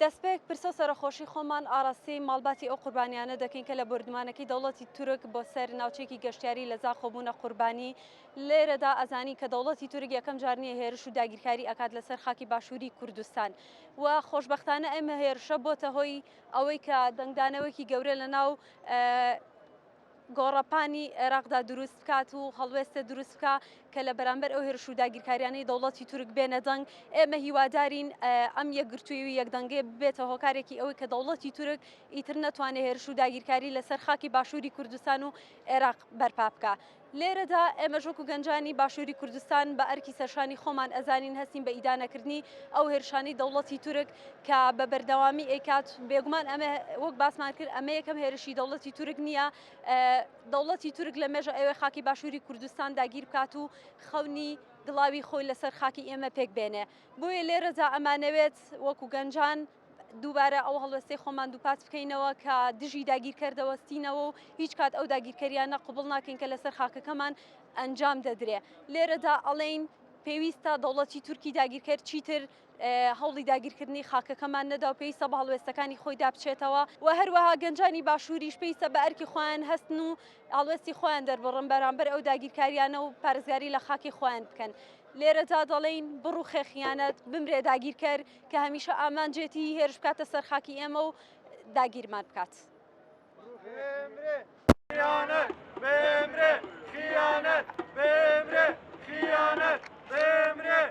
دەستپێک پرسە سەرخۆشی خۆمان ئاراسی ماڵباتی ئەو قوربانیانە دەکەین کە لە بردمانەکەی دەوڵەتی تورک بۆ سەر ناوچێکی گەشتیاری لە زاخۆبوونە قوربانی لێرەدا ئەزانی کە دەوڵەتی تورک یەکەم جار نیە هێرش و داگیرکاری ئەکات لەسەر خاکی باشووری کوردستان و خۆشبەختانە ئێمە هێرشە بۆتە هۆی ئەوەی کە دەنگدانەوەیکی گەورە لە ناو گۆڕەپانی عێراقدا دروست بکات و هەڵوێستە دروست بکە کە لە بەرامبەر ئەو هێرش و داگیرکاریانەی دەوڵەتی تورک بێنە دەنگ ئێمە هیوادارین ئەم یەکگرتووی و یەکدەنگێ بێتە هۆکارێکی ئەوەی کە دەوڵەتی تورک ئیتر نەتوانێت هێرش و داگیرکاری لەسەر خاکی باشووری کوردستان و عێراق بەرپا بکە. لێرەدا ئێمە ژۆک و گەنجانی باشووری کوردستان بە ئەرکی سەرشانی خۆمان ئەزانین هەستین بە ئیدانەکردنی ئەو هێرشانی دەوڵەتی تورک کە بە بەردەوامی ئەیکات بێگومان ئەمە وەک باسمان کرد ئەمە یەکەم هێرشی دەوڵەتی تورک نییە دەوڵەتی تورک لە مێژە ئێوەی خاکی باشووری کوردستان داگیر بکات و خەونی گڵاوی خۆی لەسەر خاکی ئێمە پێک بێنێ بۆیە لێرەدا ئەمانەوێت وەکو گەنجان دووبارە ئەو هەڵوەستەی خۆمان دووپات بکەینەوە کە دژی داگیرکردەوەستینەوە و هیچ کات ئەو داگیرکەریانە قوبڵ ناکەین کە لەسەر خاکەکەمان ئەنجام دەدرێ لێرەدا ئەڵێن پێویستە دەوڵەتی تورکی داگیرکرد چیتر هەوڵی داگیرکردنی خاکەکەمان نەدا و پێویستە بە هەڵوێستەکانی خۆی دابچێتەوە و هەروەها گەنجانی باشووریش پێویستە بە ئەرکی خۆیان هەستن و هەڵوێستی خۆیان دەربڕن بەرامبەر ئەو داگیرکاریانە و پارێزگاری لە خاکی خۆیان بکەن. لێرەدا دەڵێن بڕوو خێخیانەت بمرێ داگیرکەر کە هەمیشە ئامانجێتی هێرش بکاتە سەر خاکی ئێمە و داگیرمان بکات. خیانەت بمرێ خیانەت بمرێ خیانەت بمرێ